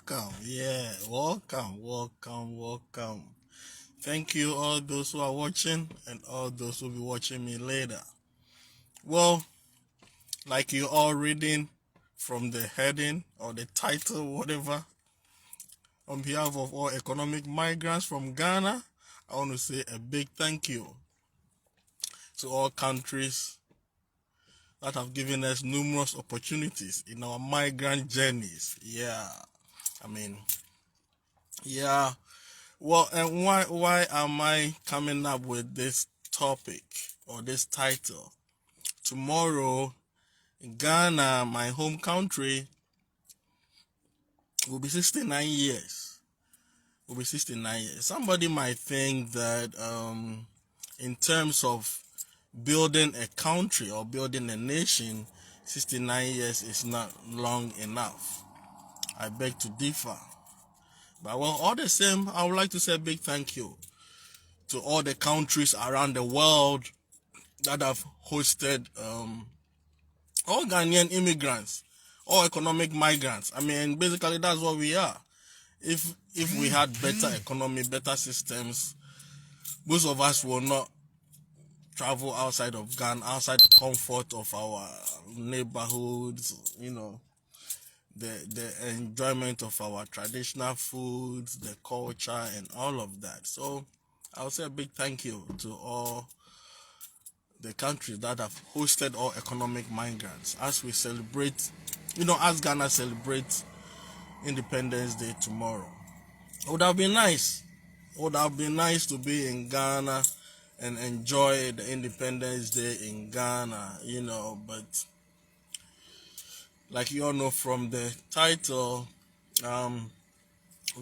welcome. Yeah, welcome. Thank you, all those who are watching and all those who will be watching me later. Well, like you all reading from the heading or the title, whatever, on behalf of all economic migrants from Ghana, I want to say a big thank you to all countries that have given us numerous opportunities in our migrant journeys. Yeah. Well, and why am I coming up with this topic or this title? Tomorrow, Ghana, my home country, will be 69 years. Will be 69 years. Somebody might think that in terms of building a country or building a nation, 69 years is not long enough. I beg to differ. But well, all the same, I would like to say a big thank you to all the countries around the world that have hosted all Ghanaian immigrants, all economic migrants. I mean, basically that's what we are. If we had better economy, better systems, most of us will not travel outside of Ghana, outside the comfort of our neighborhoods, the enjoyment of our traditional foods, the culture, and all of that. So I'll say a big thank you to all the countries that have hosted all economic migrants as we celebrate, as Ghana celebrates Independence Day tomorrow. It would have been nice. It would have been nice to be in Ghana and enjoy the Independence Day in Ghana, but like you all know from the title,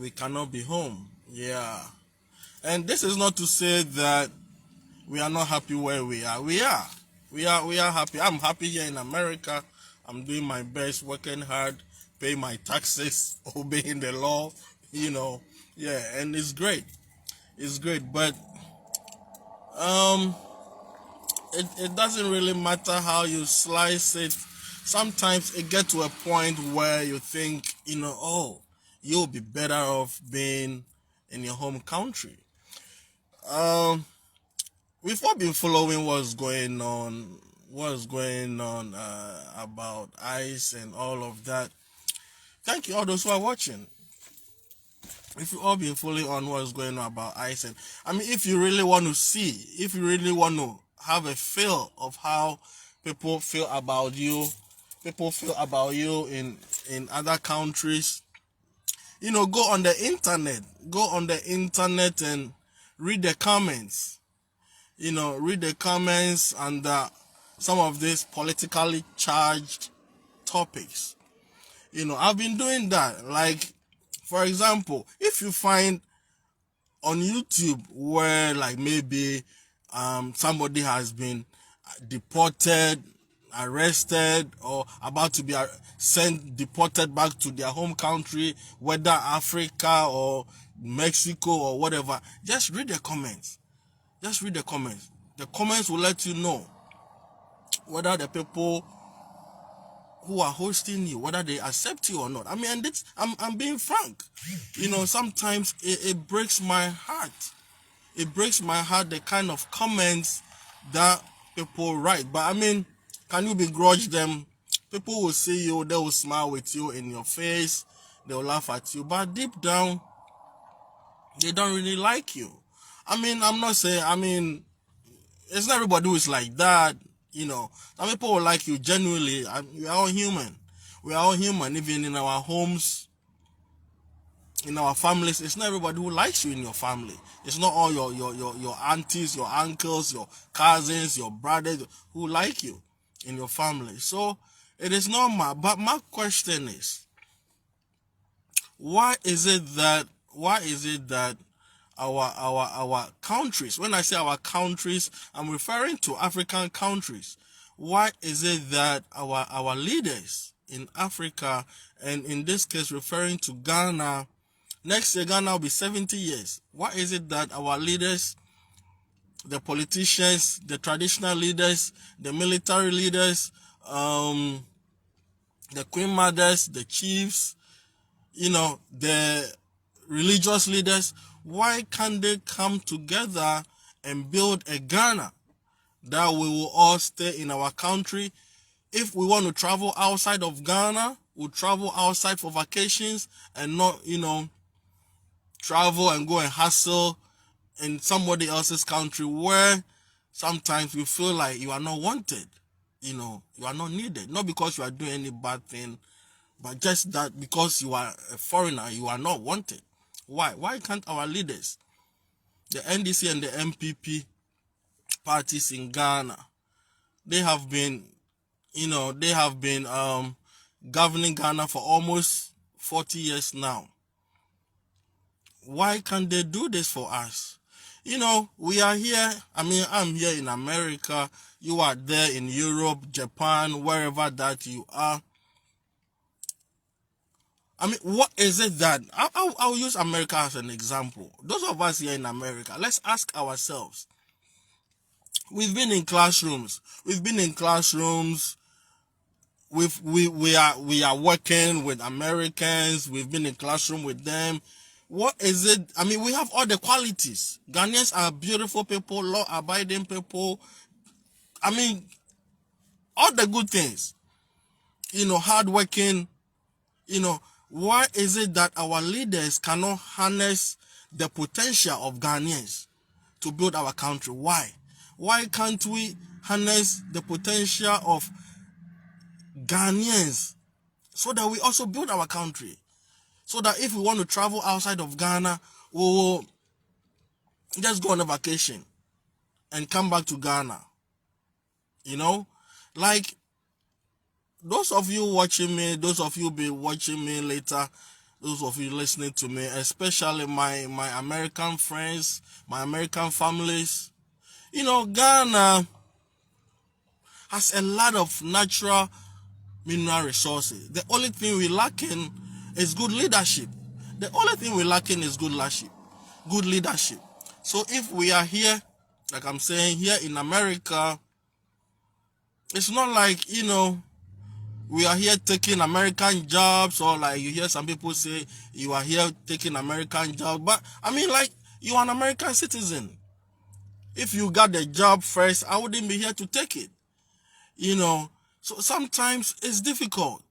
we cannot be home. Yeah. And this is not to say that we are not happy where we are. We are happy. I'm happy here in America. I'm doing my best, working hard, paying my taxes, obeying the law, and it's great. It's great, but it doesn't really matter how you slice it. Sometimes it gets to a point where you think, you'll be better off being in your home country. We've all been following what's going on about ICE and all of that. Thank you all those who are watching. If you all been following on what's going on about ICE, and if you really want to see, if you really want to have a feel of how people feel about you in other countries, go on the internet and read the comments. Read the comments under some of these politically charged topics. I've been doing that. Like, for example, if you find on YouTube where like maybe somebody has been deported, arrested, or about to be deported back to their home country, whether Africa or Mexico or whatever, just read the comments. Just read the comments. The comments will let you know whether the people who are hosting you, whether they accept you or not. And I'm being frank. Sometimes it breaks my heart. It breaks my heart, the kind of comments that people write. But can you begrudge them? People will see you, they will smile with you in your face, they will laugh at you. But deep down, they don't really like you. I'm not saying, it's not everybody who is like that, Some people will like you genuinely. We are all human. Even in our homes, in our families. It's not everybody who likes you in your family. It's not all your aunties, your uncles, your cousins, your brothers who like you in your family. So it is normal. But my question is, why is it that our countries, when I say our countries, I'm referring to African countries. Why is it that our leaders in Africa, and in this case referring to Ghana, next year Ghana will be 70 years. Why is it that our leaders, the politicians, the traditional leaders, the military leaders, the queen mothers, the chiefs, the religious leaders, why can't they come together and build a Ghana that we will all stay in our country? If we want to travel outside of Ghana, we'll travel outside for vacations and not, travel and go and hustle in somebody else's country where sometimes you feel like you are not wanted, you are not needed. Not because you are doing any bad thing, but just that because you are a foreigner, you are not wanted. Why? Why can't our leaders, the NDC and the MPP parties in Ghana, they have been governing Ghana for almost 40 years now. Why can't they do this for us? We are here. I'm here in America. You are there in Europe, Japan, wherever that you are. What is it that... I'll use America as an example. Those of us here in America, let's ask ourselves. We've been in classrooms. We are working with Americans. We've been in classroom with them. What is it? We have all the qualities. Ghanaians are beautiful people, law-abiding people. All the good things. Hardworking. Why is it that our leaders cannot harness the potential of Ghanaians to build our country? Why? Why can't we harness the potential of Ghanaians so that we also build our country? So that if we want to travel outside of Ghana, we will just go on a vacation and come back to Ghana. Like those of you watching me, those of you be watching me later, those of you listening to me, especially my American friends, my American families, Ghana has a lot of natural mineral resources. The only thing we lacking is good leadership. The only thing we lacking is good leadership. So if we are here, like I'm saying, here in America, it's not like, we are here taking American jobs, or like you hear some people say you are here taking American jobs. But like, you are an American citizen. If you got the job first, I wouldn't be here to take it. So sometimes it's difficult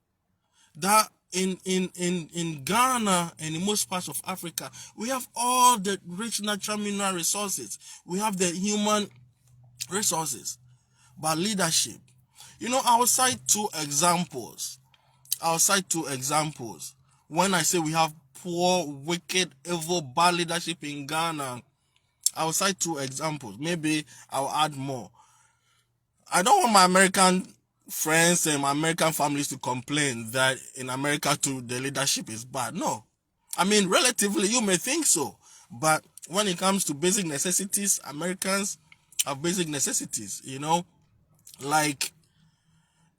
that in Ghana and in most parts of Africa, we have all the rich natural mineral resources. We have the human resources. But leadership, I'll cite two examples. When I say we have poor, wicked, evil, bad leadership in Ghana, I'll cite two examples. Maybe I'll add more. I don't want my American friends and my American families to complain that in America too the leadership is bad. No. Relatively you may think so. But when it comes to basic necessities, Americans have basic necessities, Like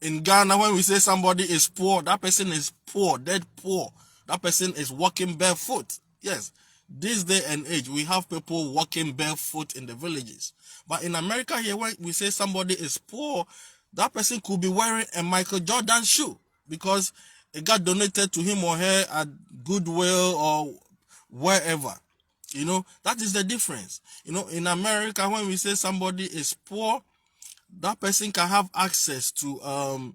in Ghana, when we say somebody is poor, that person is poor, dead poor. That person is walking barefoot. Yes, this day and age, we have people walking barefoot in the villages. But in America here, when we say somebody is poor, that person could be wearing a Michael Jordan shoe because it got donated to him or her at Goodwill or wherever. That is the difference. In America, when we say somebody is poor, that person can have access to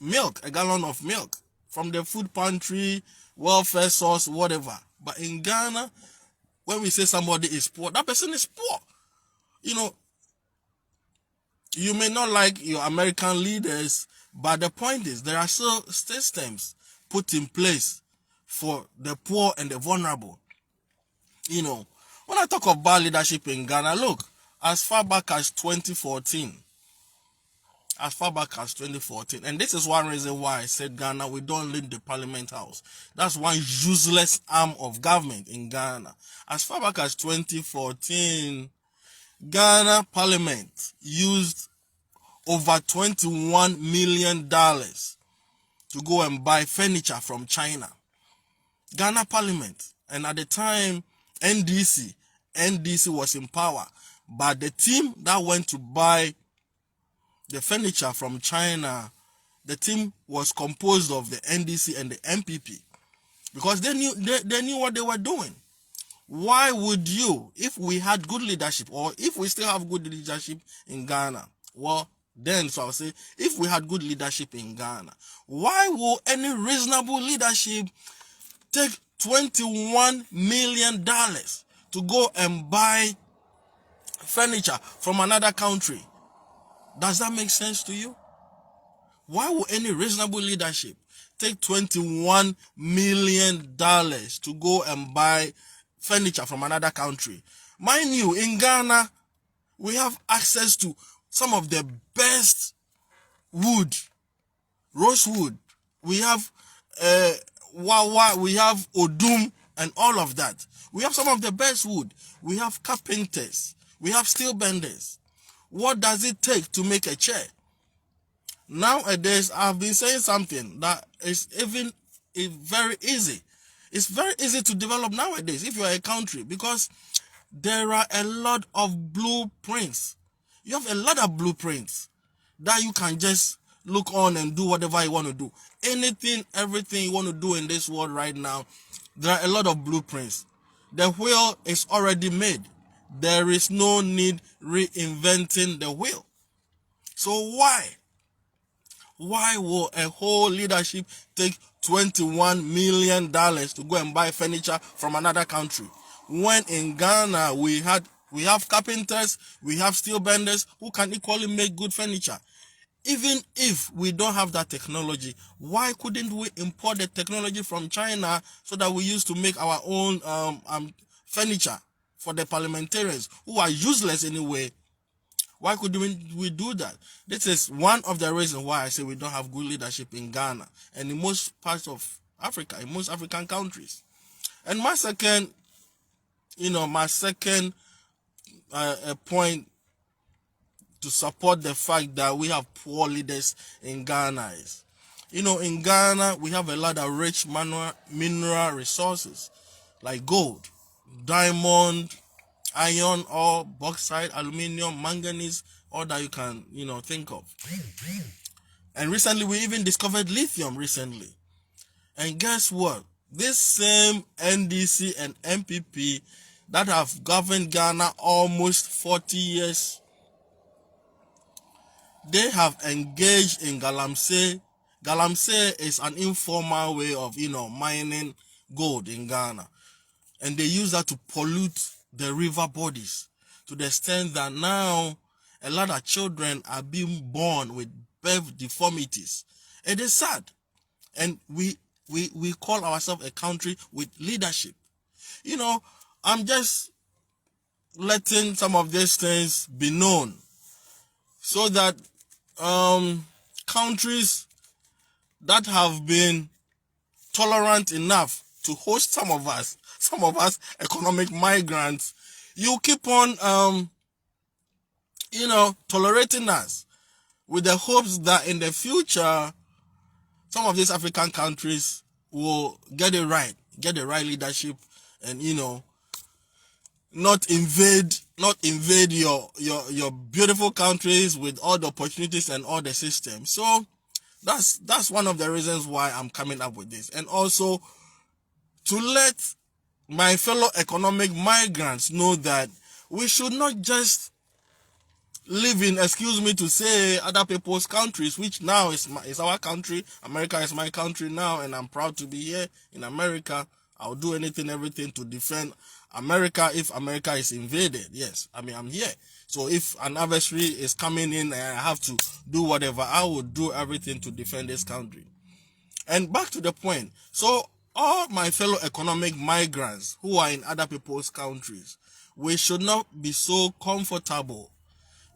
milk, a gallon of milk from the food pantry, welfare source, whatever. But in Ghana, when we say somebody is poor, that person is poor. You may not like your American leaders, but the point is there are still systems put in place for the poor and the vulnerable. When I talk of bad leadership in Ghana, look, as far back as 2014, and this is one reason why I said Ghana, we don't lead the Parliament House. That's one useless arm of government in Ghana. As far back as 2014, Ghana Parliament used over $21 million to go and buy furniture from China. Ghana Parliament. And at the time, NDC was in power. But the team that went to buy the furniture from China, the team was composed of the NDC and the MPP. because they knew what they were doing. Why would you, if we had good leadership, or if we still have good leadership in Ghana, well, then, so I'll say, if we had good leadership in Ghana, why will any reasonable leadership take $21 million to go and buy furniture from another country? Does that make sense to you? Why would any reasonable leadership take $21 million to go and buy furniture from another country? Mind you, in Ghana, we have access to some of the best wood, rosewood. We have wawa, we have odum, and all of that. We have some of the best wood. We have carpenters. We have steel benders. What does it take to make a chair? Nowadays, I've been saying something that is very easy. It's very easy to develop nowadays if you are a country, because there are a lot of blueprints. You have a lot of blueprints that you can just look on and do whatever you want to do. Anything, everything you want to do in this world right now, there are a lot of blueprints. The wheel is already made. There is no need reinventing the wheel. So why will a whole leadership take $21 million to go and buy furniture from another country, when in Ghana we have carpenters, we have steel benders who can equally make good furniture? Even if we don't have that technology, why couldn't we import the technology from China so that we used to make our own furniture for the parliamentarians who are useless anyway? Why couldn't we do that? This is one of the reasons why I say we don't have good leadership in Ghana and in most parts of Africa, in most African countries. And my second point to support the fact that we have poor leaders in Ghana is, in Ghana we have a lot of rich mineral resources like gold, diamond, iron ore, bauxite, aluminium, manganese, all that you can, think of. And recently we even discovered lithium recently. And guess what? This same NDC and MPP that have governed Ghana almost 40 years, they have engaged in galamsey. Galamsey is an informal way of, mining gold in Ghana. And they use that to pollute the river bodies to the extent that now a lot of children are being born with birth deformities. It is sad. And we call ourselves a country with leadership. I'm just letting some of these things be known so that countries that have been tolerant enough to host some of us economic migrants, you keep on tolerating us with the hopes that in the future some of these African countries will get the right leadership and not invade your beautiful countries with all the opportunities and all the systems. So that's one of the reasons why I'm coming up with this. And also to let my fellow economic migrants know that we should not just live in, excuse me to say, other people's countries, which now is our country. America is my country now, and I'm proud to be here in America. I'll do everything to defend America if America is invaded. Yes, I'm here. So if an adversary is coming in and I have to do whatever, I will do everything to defend this country. And back to the point. So all my fellow economic migrants who are in other people's countries, we should not be so comfortable.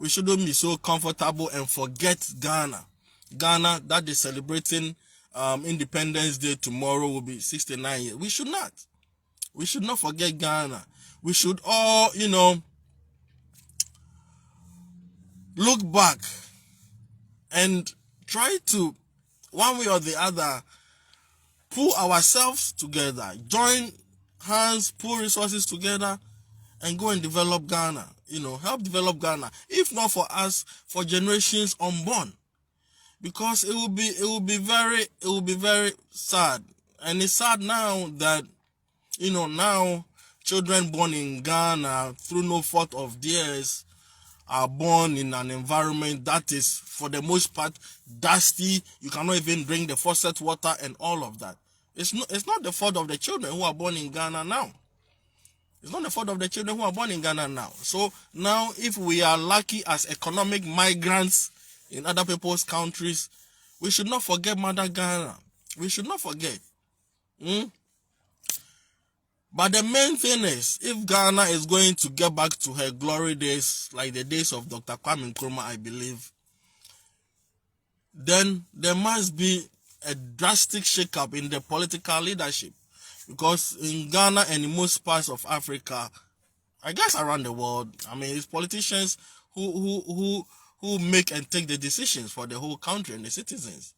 We shouldn't be so comfortable and forget Ghana. Ghana, that is celebrating Independence Day tomorrow, will be 69 years. We should not. We should not forget Ghana. We should all, look back and try to, one way or the other, pull ourselves together, join hands, pull resources together, and go and develop Ghana. Help develop Ghana. If not for us, for generations unborn, because it will be very sad And it's sad now that, now children born in Ghana through no fault of theirs are born in an environment that is, for the most part, dusty. You cannot even drink the faucet water and all of that. It's not the fault of the children who are born in Ghana now. It's not the fault of the children who are born in Ghana now. So now, if we are lucky as economic migrants in other people's countries, we should not forget Mother Ghana. We should not forget. But the main thing is, if Ghana is going to get back to her glory days, like the days of Dr. Kwame Nkrumah, I believe, then there must be a drastic shake-up in the political leadership. Because in Ghana and in most parts of Africa, I guess around the world, I mean, it's politicians who make and take the decisions for the whole country and the citizens.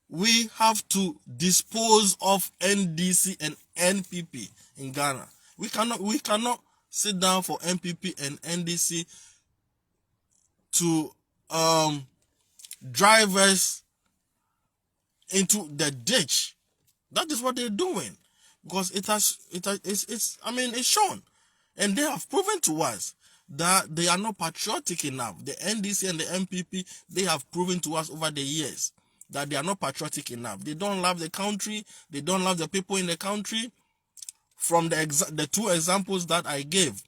We have to dispose of NDC and NPP in Ghana. We cannot sit down for NPP and NDC to drive us into the ditch. That is what they're doing, because it's shown, and they have proven to us that they are not patriotic enough. The NDC and the NPP, they have proven to us over the years that they are not patriotic enough. They don't love the country. They don't love the people in the country. From the two examples that I gave,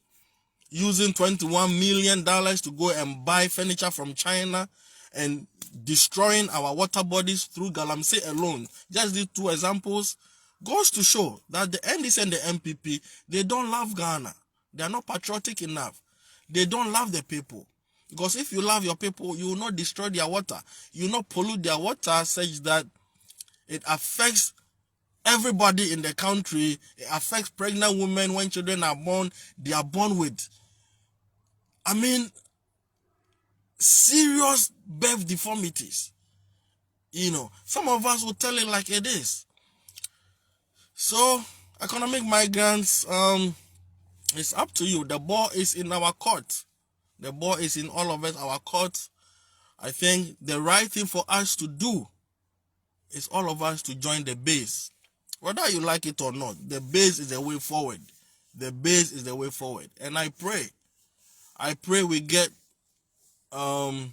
using $21 million to go and buy furniture from China and destroying our water bodies through Galamsey alone, just these two examples goes to show that the NDC and the MPP, they don't love Ghana. They are not patriotic enough. They don't love the people. Because if you love your people, you will not destroy their water. You will not pollute their water such that it affects everybody in the country. It affects pregnant women. When children are born, they are born with, serious birth deformities. Some of us will tell it like it is. So, economic migrants, it's up to you. The ball is in our court. The ball is in all of us, our court. I think the right thing for us to do is all of us to join the base. Whether you like it or not, the base is the way forward. The base is the way forward. And I pray we get Mr.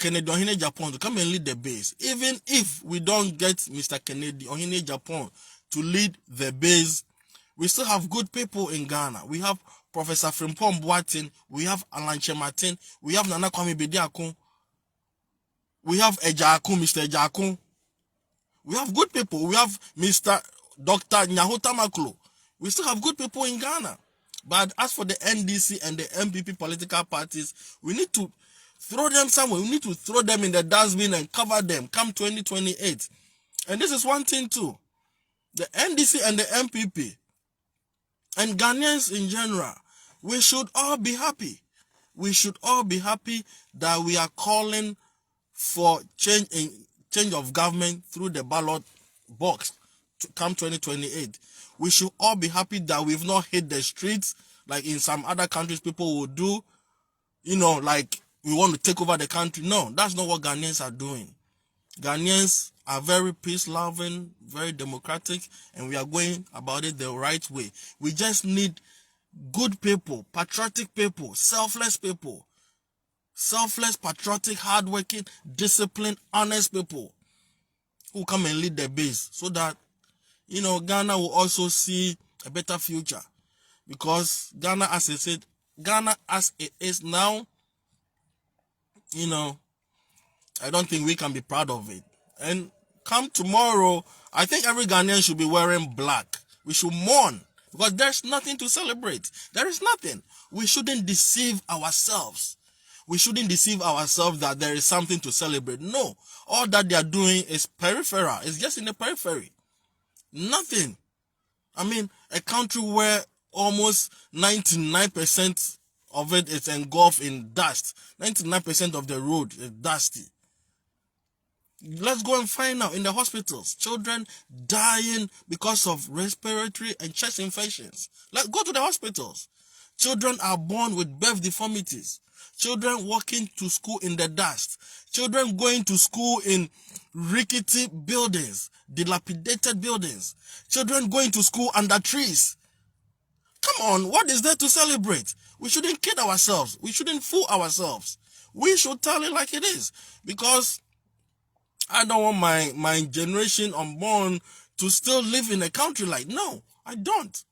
Kennedy Ohene Japan to come and lead the base. Even if we don't get Mr. Kennedy Ohene Japan to lead the base, we still have good people in Ghana. We have Professor Frimpong Boateng, we have Alanche Martin, we have Nana Kwame Bediako, we have Mr. Ejakun. We have good people. We have Mr. Dr. Nyahuta Maklo. We still have good people in Ghana. But as for the NDC and the MPP political parties, we need to throw them somewhere. We need to throw them in the dustbin and cover them come 2028. And this is one thing too. The NDC and the MPP and Ghanaians in general, we should all be happy. We should all be happy that we are calling for change of government through the ballot box to come 2028. We should all be happy that we've not hit the streets like in some other countries people will do, like we want to take over the country. No, that's not what Ghanaians are doing. Ghanaians are very peace-loving, very democratic, and we are going about it the right way. We just need good people, patriotic people, selfless, patriotic, hardworking, disciplined, honest people who come and lead the base so that, Ghana will also see a better future. Because Ghana, as I said, Ghana as it is now, I don't think we can be proud of it. And come tomorrow, I think every Ghanaian should be wearing black. We should mourn because there's nothing to celebrate. There is nothing. We shouldn't deceive ourselves. We shouldn't deceive ourselves that there is something to celebrate. No, all that they are doing is peripheral. It's just in the periphery. Nothing. A country where almost 99% of it is engulfed in dust. 99% of the road is dusty. Let's go and find out in the hospitals. Children dying because of respiratory and chest infections. Let's go to the hospitals. Children are born with birth deformities. children walking to school in the dust, children going to school in rickety buildings, dilapidated buildings, children going to school under trees. Come on, what is there to celebrate? We shouldn't kid ourselves. We shouldn't fool ourselves. We should tell it like it is, because I don't want my generation unborn to still live in a country like, no, I don't.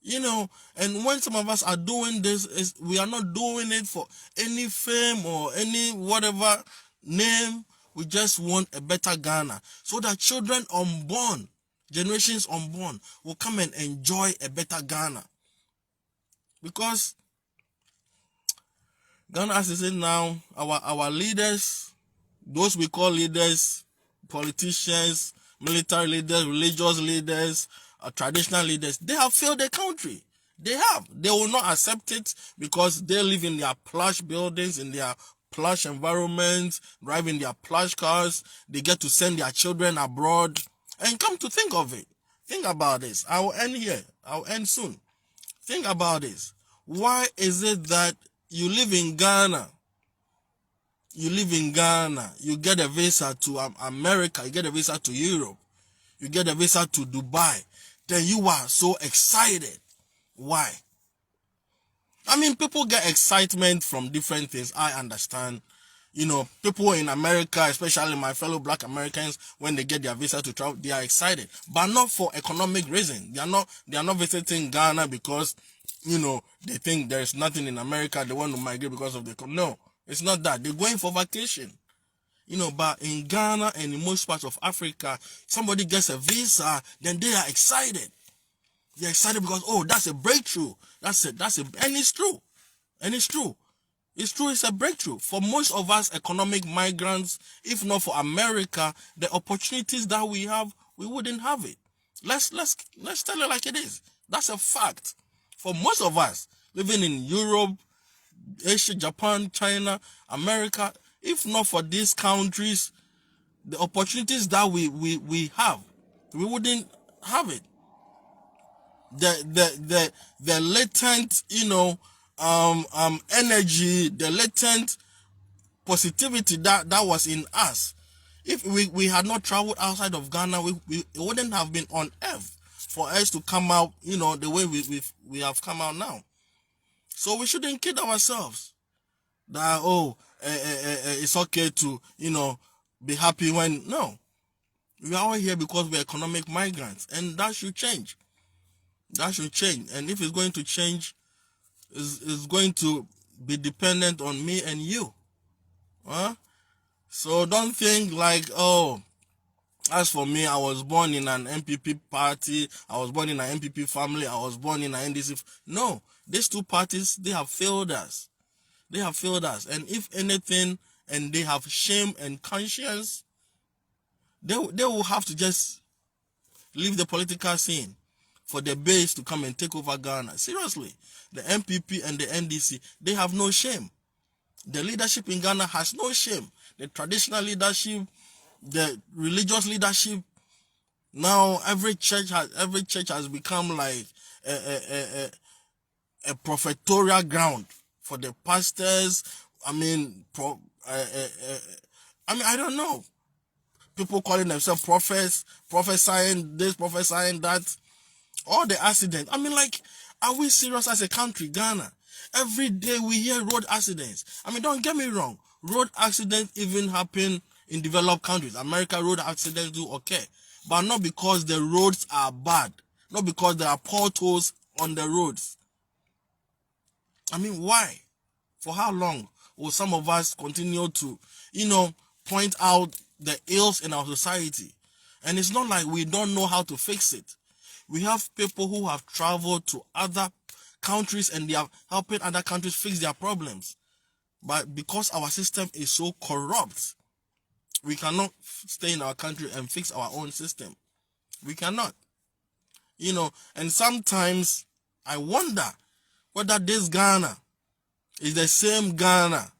You know, and when some of us are doing this, we are not doing it for any fame or any whatever name. We just want a better Ghana, so that children unborn, generations unborn, will come and enjoy a better Ghana. Because Ghana, as I said now, our leaders, those we call leaders, politicians, military leaders, religious leaders, traditional leaders, they have failed the country. They have. They will not accept it, because they live in their plush buildings, in their plush environments, driving their plush cars. They get to send their children abroad. And come to think of it, think about this. I will end here. I'll end soon. Think about this. Why is it that you live in Ghana? You get a visa to America, you get a visa to Europe, you get a visa to Dubai, then you are so excited. Why? I mean, people get excitement from different things. I understand. You know, people in America, especially my fellow black Americans, when they get their visa to travel, they are excited, but not for economic reasons. They are not visiting Ghana because, you know, they think there is nothing in America. They want to migrate because of the... No, it's not that. They're going for vacation. You know, but in Ghana and in most parts of Africa, somebody gets a visa, then they are excited. They're excited because, oh, that's a breakthrough. And it's true. It's true, it's a breakthrough. For most of us economic migrants, if not for America, the opportunities that we have, we wouldn't have it. Let's tell it like it is. That's a fact. For most of us living in Europe, Asia, Japan, China, America, if not for these countries, the opportunities that we have, we wouldn't have it. The latent, you know, energy, the latent positivity that was in us, if we had not traveled outside of Ghana, it wouldn't have been on earth for us to come out, you know, the way we have come out now. So we shouldn't kid ourselves that, oh, it's okay to, you know, be happy when... No, we are all here because we're economic migrants, and that should change. And if it's going to change, it's going to be dependent on me and you. So don't think like, oh, as for me, I was born in an MPP party, I was born in an MPP family, I was born in an NDC. No, these two parties, they have failed us. And if anything, and they have shame and conscience, they will have to just leave the political scene for the base to come and take over Ghana. Seriously, the MPP and the NDC, they have no shame. The leadership in Ghana has no shame. The traditional leadership, the religious leadership. Now every church has become like a prophetorial ground for the pastors. I mean, I don't know. People calling themselves prophets, prophesying this, prophesying that. All the accidents. I mean, like, are we serious as a country, Ghana? Every day we hear road accidents. I mean, don't get me wrong. Road accidents even happen in developed countries. America, road accidents do okay. But not because the roads are bad. Not because there are potholes on the roads. I mean, why? For how long will some of us continue to, you know, point out the ills in our society? And it's not like we don't know how to fix it. We have people who have traveled to other countries and they are helping other countries fix their problems. But because our system is so corrupt, we cannot stay in our country and fix our own system. We cannot. You know, and sometimes I wonder whether this Ghana is the same Ghana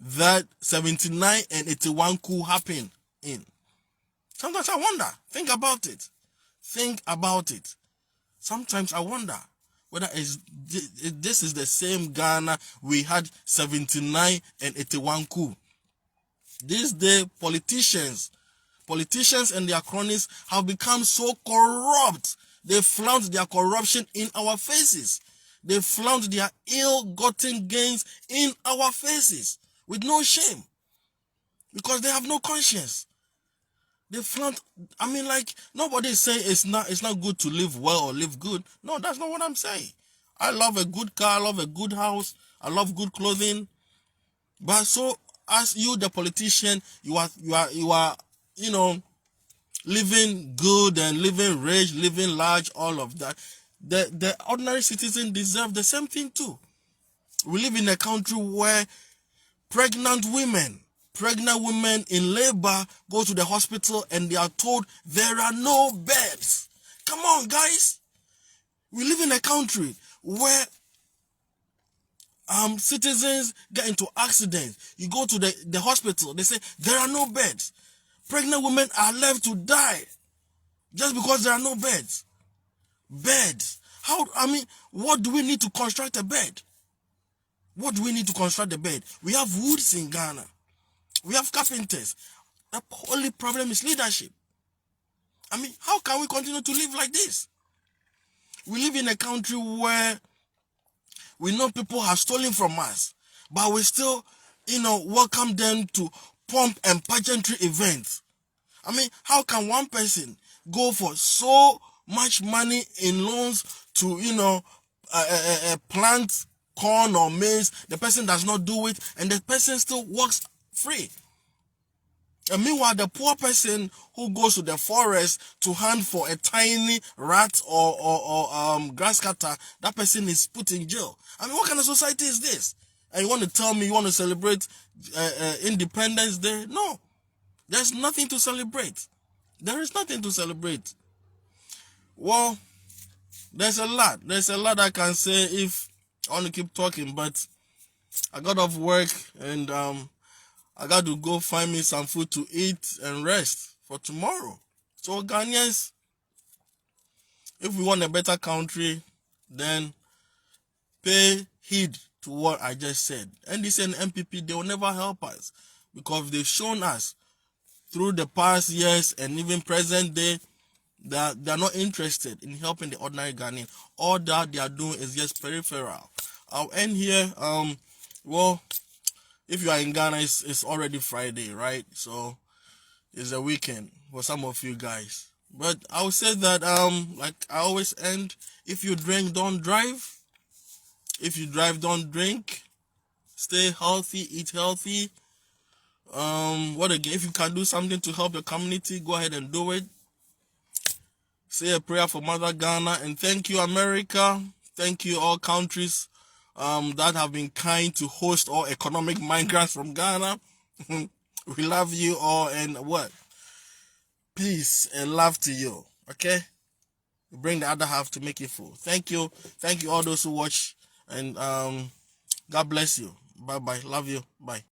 that 79 and 81 coup happened in. Sometimes I wonder. Think about it. Sometimes I wonder Whether this is the same Ghana we had 79 and 81 coup. These days, politicians and their cronies have become so corrupt. They flaunt their corruption in our faces. They flaunt their ill-gotten gains in our faces with no shame, because they have no conscience. They flaunt. I mean, like, nobody is saying it's not good to live well or live good. No, that's not what I'm saying. I love a good car, I love a good house, I love good clothing. But so as you, the politician, you are living good and living rich, living large, all of that. The ordinary citizen deserve the same thing too. We live in a country where pregnant women in labor go to the hospital and they are told there are no beds. Come on, guys. We live in a country where citizens get into accidents. You go to the hospital, they say there are no beds. Pregnant women are left to die just because there are no beds. Beds. What do we need to construct a bed? What do we need to construct a bed? We have woods in Ghana. We have carpenters. The only problem is leadership. How can we continue to live like this? We live in a country where we know people have stolen from us, but we still, welcome them to pomp and pageantry events. How can one person go for so much money in loans to, plant corn or maize? The person does not do it, and the person still walks free. And meanwhile, the poor person who goes to the forest to hunt for a tiny rat or grass cutter, that person is put in jail. What kind of society is this? And you want to tell me you want to celebrate Independence Day? No, there's nothing to celebrate. There is nothing to celebrate. Well, there's a lot I can say if I want to keep talking, but I got off work and I got to go find me some food to eat and rest for tomorrow. So Ghanaians, if we want a better country, then pay heed to what I just said. NDC and MPP, they will never help us, because they've shown us through the past years and even present day that they are not interested in helping the ordinary Ghanaian. All that they are doing is just peripheral. I'll end here. Well, if you are in Ghana, it's already Friday, right? So it's a weekend for some of you guys. But I would say that, like I always end, if you drink, don't drive. If you drive, don't drink. Stay healthy, eat healthy. If you can do something to help your community, go ahead and do it. Say a prayer for Mother Ghana, and thank you, America. Thank you, all countries that have been kind to host all economic migrants from Ghana. We love you all, and peace and love to you. Okay? We bring the other half to make it full. Thank you all those who watch, and God bless you. Bye bye. Love you. Bye.